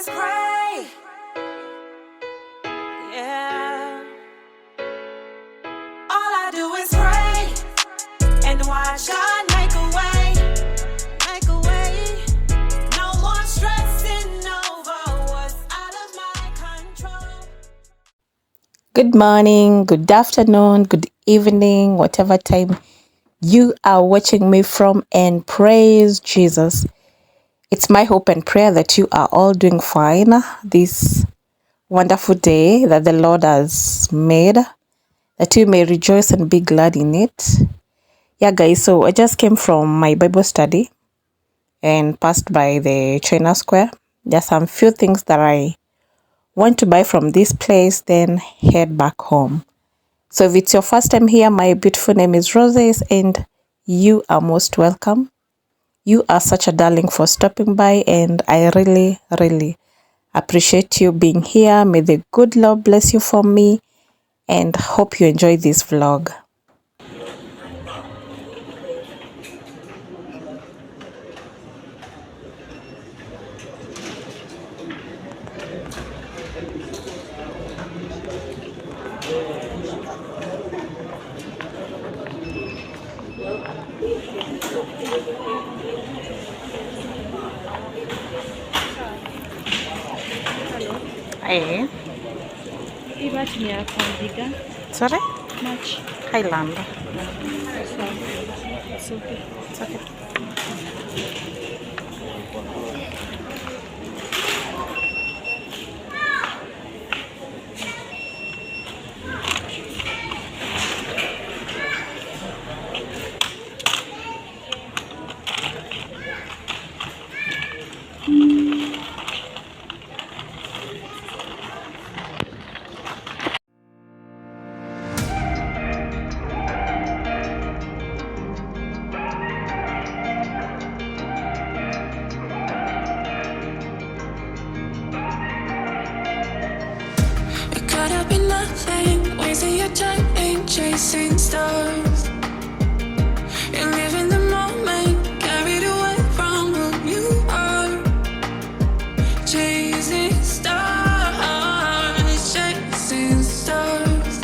is pray. Yeah. All I do is pray and watch God make a way. Make a way. No more stressing over what's out of my control. Good morning, good afternoon, good evening, whatever time you are watching me from, and praise Jesus. It's my hope and prayer that you are all doing fine this wonderful day that the Lord has made, that you may rejoice and be glad in it. Yeah, guys, so I just came from my Bible study and passed by the China Square. There's some few things that I want to buy from this place, then head back home. So if it's your first time here, my beautiful name is Roses and you are most welcome. You are such a darling for stopping by, and I really, really appreciate you being here. May the good Lord bless you for me, and hope you enjoy this vlog. Hey. Much near Bigger. Sorry? Much. Highland. It's okay. It's okay. It could have been nothing, wasting your time ain't chasing stars. You live in the moment, carried away from who you are. Chasing stars, chasing stars.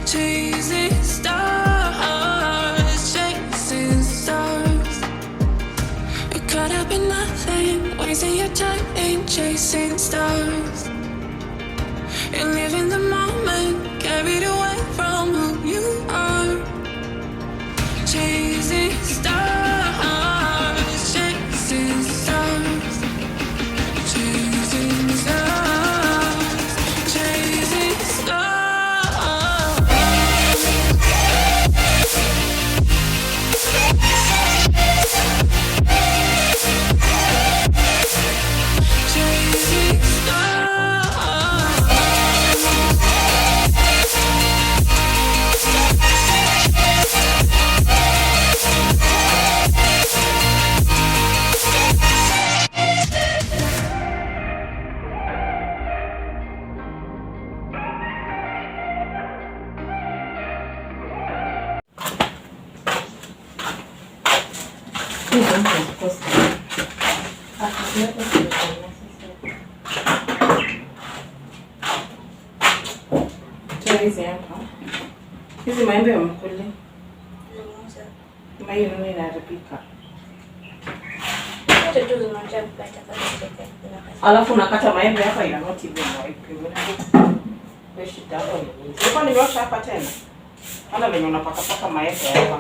Chasing stars, chasing stars. It could have been nothing, wasting your time ain't chasing stars. You live in the moment, carried away from who you are. Chasing stars, chasing stars. Chasing stars, chasing stars. Chasing Hizi hapa. Hizi maembe wamekule. Maembe inaharibika. Alafu unakata maembe hapa ina not even wipe. Kwa shida hapo ni. Ulikuwa nimeosha hapa tena. Ana venye unapaka paka maembe hapa.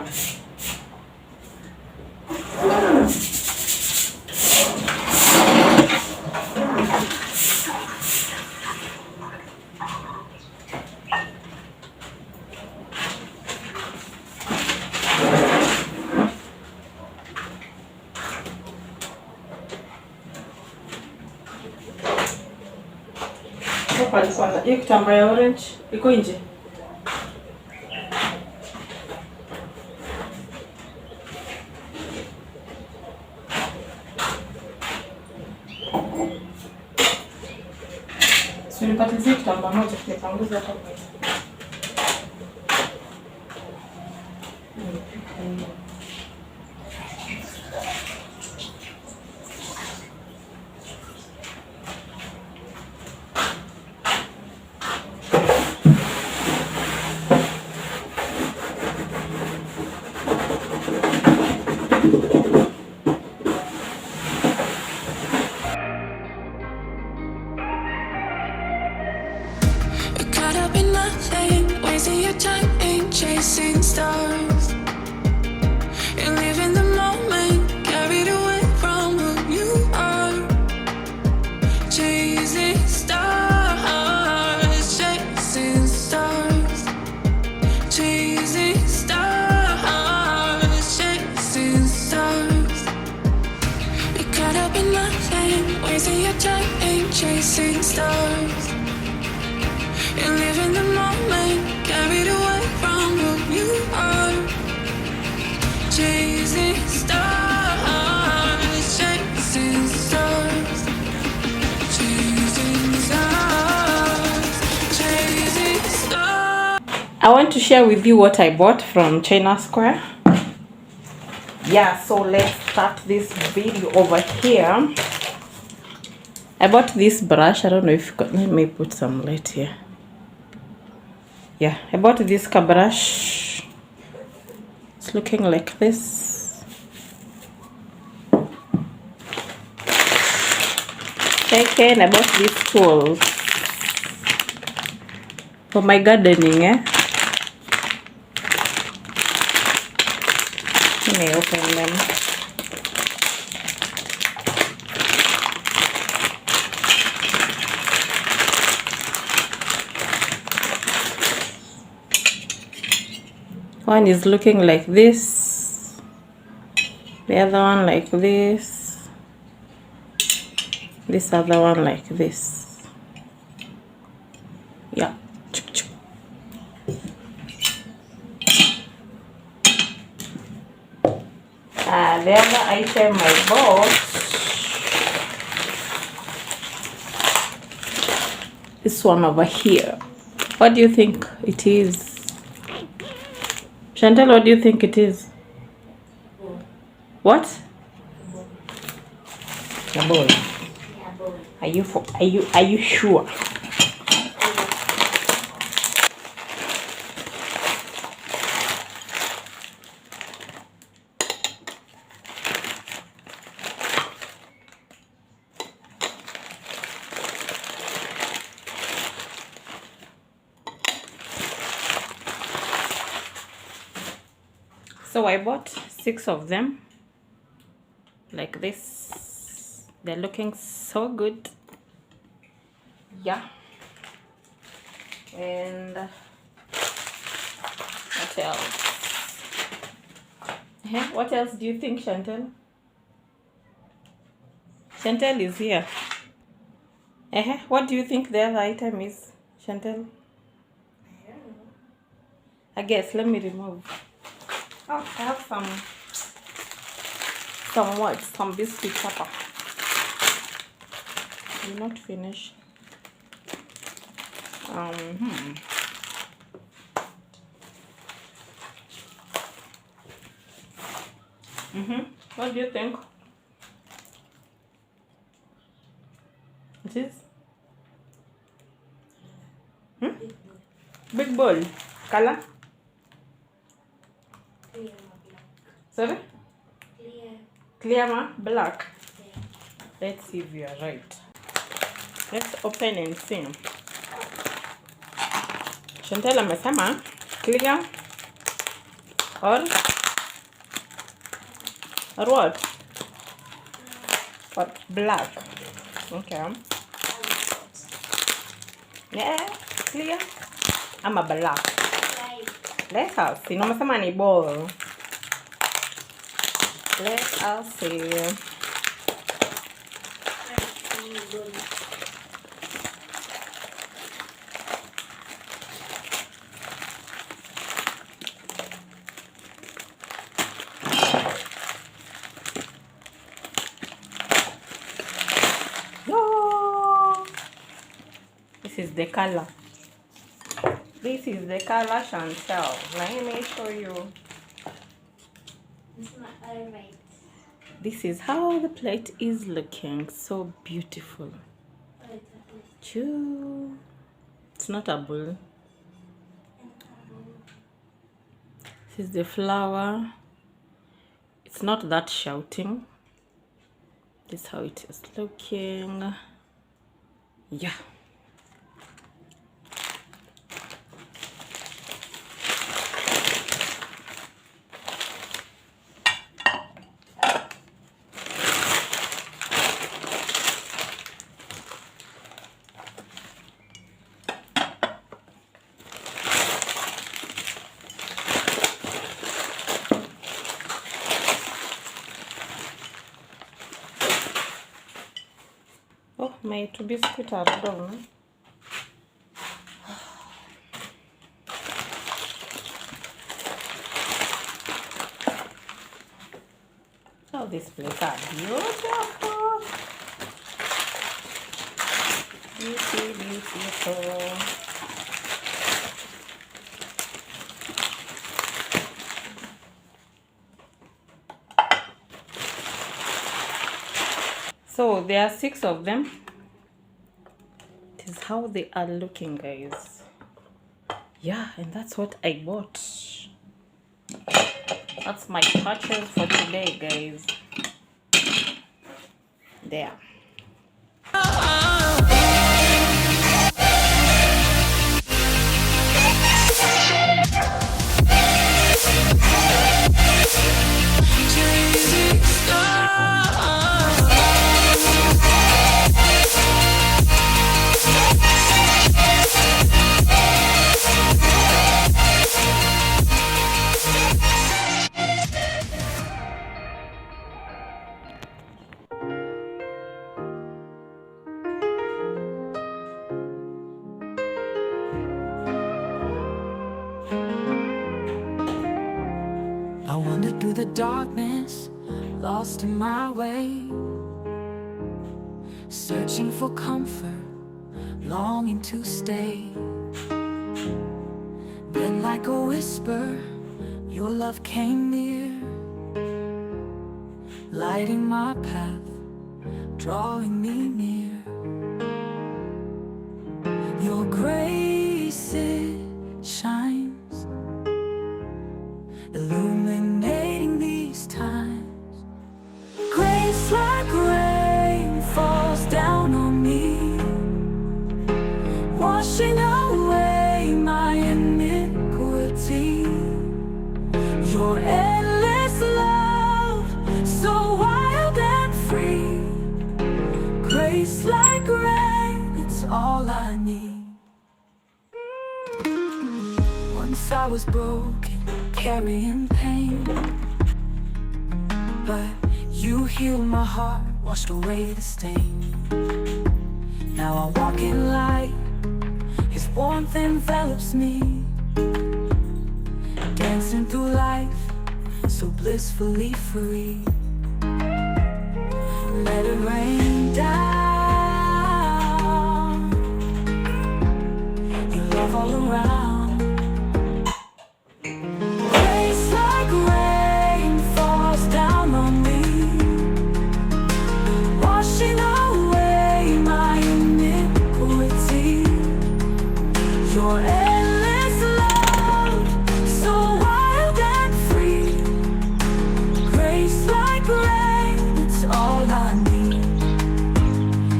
Kwanza hii kitambaa ya orange iko nje. Sio nipatizie kitambaa moja kipanguza hapa. You're caught up in nothing, wasting your time ain't chasing stars. You're living the moment, carried away from who you are. Chasing stars, chasing stars, chasing stars, chasing stars. You're caught up in nothing, wasting your time ain't chasing stars. You're living the moment, carried away from who you are. Chasing stars, chasing stars, chasing stars, chasing stars. I want to share with you what I bought from China Square. Yeah, so let's start this video over here. I bought this brush. I don't know if you got, let me put some light here. Yeah, I bought this car brush. It's looking like this. Second, I bought these tools for my gardening. Let me open them. One is looking like this, the other one like this, this other one like this. Yeah. The other item I bought, this one over here. What do you think it is? Chantal, what do you think it is? What? A bowl. Are you sure? So I bought 6 of them like this. They're looking so good. Yeah. And what else? What else do you think, Chantal? Chantal is here. What do you think the other item is, Chantal? I don't know. I guess, let me remove. Oh, I have some biscuit pepper. Did not finish. What do you think? It is? Big bowl. Color? Clear. Sorry? Clear. Clear ma? Black. Yeah. Let's see if you are right. Let's open and see. Chantal amesema clear or what? Or black. Okay. Yeah, clear. I'm a black. Right. Let us see. No mesema ni bowl. Let us see. No. This is the color. This is the color, Chantal. Let me show you. It's not alright. This is how the plate is looking. So beautiful. Choo. It's not a bowl. This is the flower. It's not that shouting. This is how it is looking. Yeah. Oh, may to biscuit are done. Oh, this place are beautiful. Beautiful. So there are 6 of them. This is how they are looking, guys. Yeah, and that's what I bought. That's my purchase for today, guys. There. I wandered through the darkness, lost in my way, searching for comfort, longing to stay. Then like a whisper, your love came near, lighting my path, drawing me near. Your grace, it shines, illuminating these times. Grace like rain falls down on me, washing away my iniquity. Your endless love, so wild and free. Grace like rain, it's all I need. Once I was broken, carrying pain, but you healed my heart, washed away the stain. Now I walk in light, His warmth envelops me, dancing through life, so blissfully free. Let it rain down, your love all around. Your endless love, so wild and free. Grace like rain, it's all I need.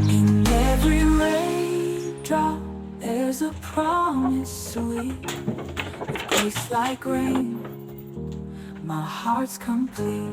In every raindrop, there's a promise sweet. With grace like rain, my heart's complete.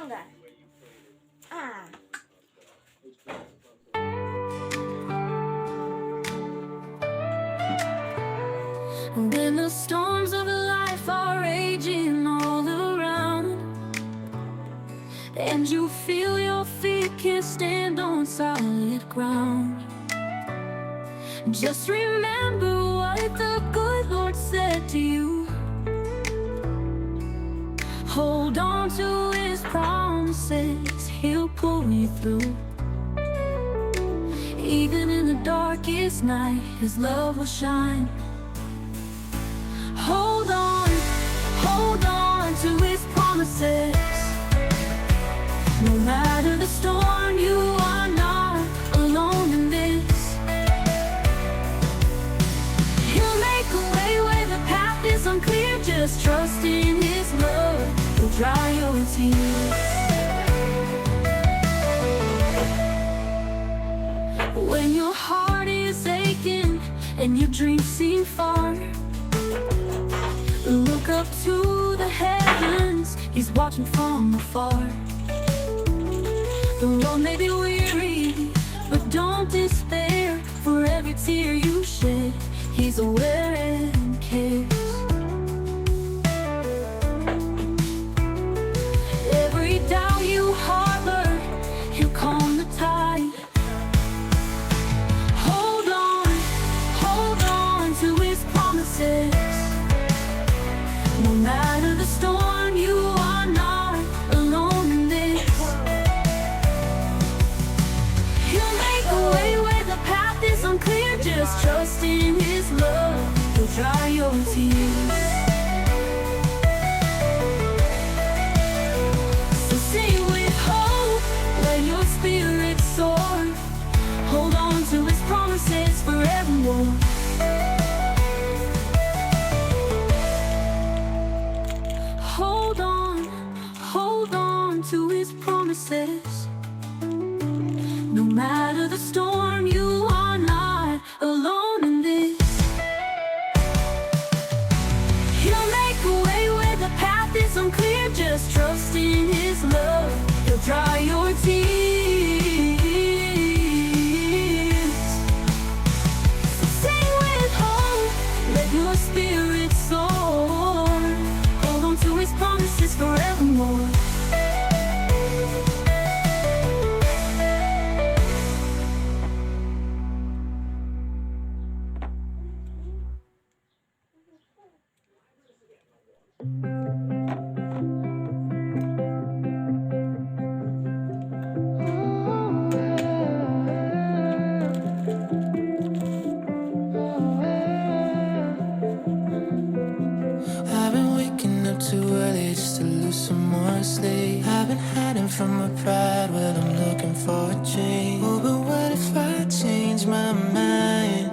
longer. Ah. When the storms of life are raging all around, and you feel your feet can't stand on solid ground, just remember what the good Lord said to you. Hold on to His promises, He'll pull you through. Even in the darkest night, His love will shine. Hold on to His promises. No matter the storm, you are not alone in this. He'll make a way where the path is unclear. Just trust in His love, He'll dry your tears. When your heart is aching and your dreams seem far, look up to the heavens, He's watching from afar. The road may be weary, but don't despair. For every tear you shed, He's aware and cares. Every doubt you harbor, He'll calm the tide. Hold on to His promises. No matter the storm, you are not alone in this. He'll make a way where the path is unclear. Just trust in His love, He'll dry your tears. So sing with hope, let your spirit soar. Hold on to His promises forevermore. Hold on to His promises. No matter the storm, you are not alone in this. He'll make a way where the path is unclear. Just trust in His love, He'll dry your tears. So sing with hope, let your spirit soar. Hold on to His promises forevermore. I've been waking up too early just to lose some more sleep. I've been hiding from my pride, well I'm looking for a change. Oh, but what if I change my mind?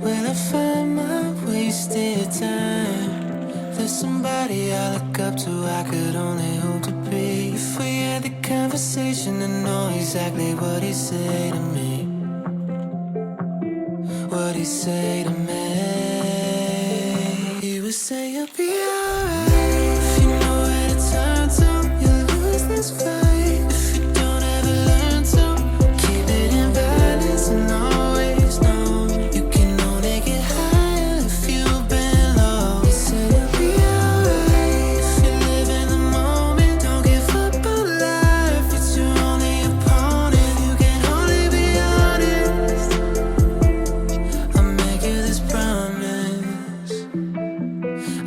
Will I find my wasted time? There's somebody I look up to, I could only hope to be. If we had the conversation to know exactly what he'd say to me, what he'd say to me. He would say you'll be alright if you know where to turn to. You'll lose this fight if you don't ever learn to keep it in balance and always know you can only get higher if you've been low. He said you'll be alright if you live in the moment. Don't give up on life, it's your only opponent. You can only be honest. I'll make you this promise.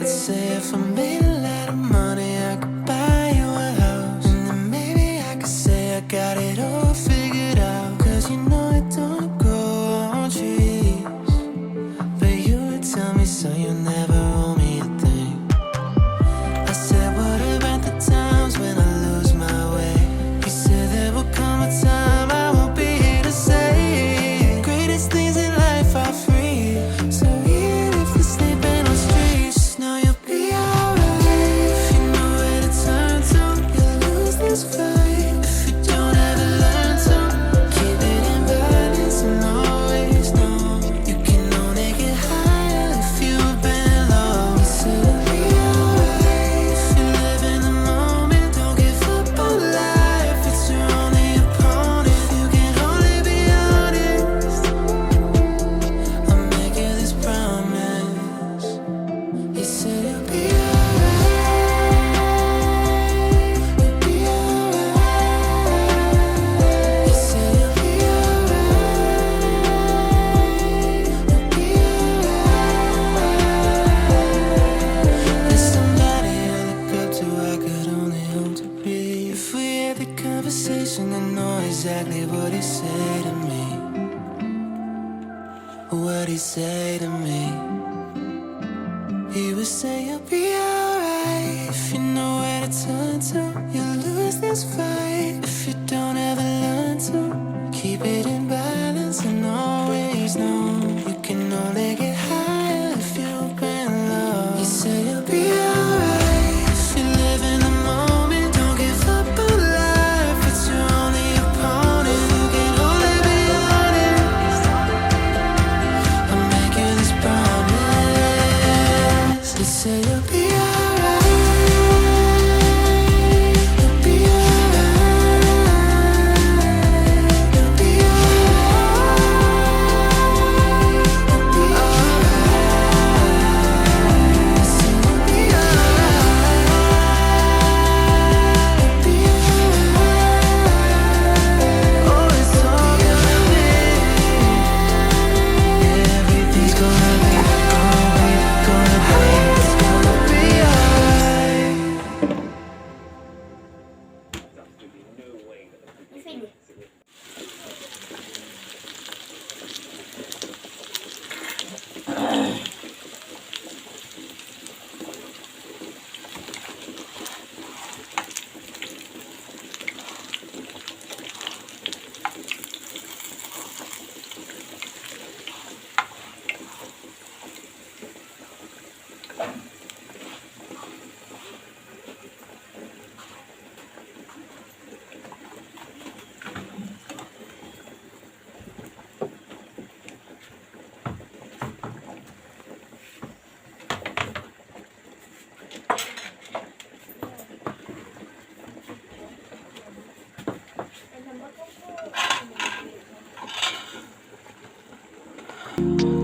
I'd say if I made a lot of money, I could buy you a house, and then maybe I could say I got it all figured out. Cause you know it don't grow on trees, but you would tell me so, you never owe me a thing. I said what about the times when I lose my way? He said there will come a time I won't be here to say greatest things in life are free. So even if you're sleeping on streets, just know you'll be alright if you know where to turn to. You'll lose this fight if you don't ever the conversation, I know exactly what he said to me. What he say to me? He would say you'll be alright if you know where to turn to. You'll lose this fight if you don't ever learn to keep it in balance and always know you can only get higher if you've been low. He said you'll be alright if you live in the moment. Don't give up on life, it's your only opponent. You can only be honest. I'll make you this promise. He said you'll be alright. You'll be alright. You'll be alright. You'll be alright. He said you'll be alright. You'll be alright. Oh, it's all gonna be. Everything's gonna be, gonna be, it's gonna be alright. Finish. Thank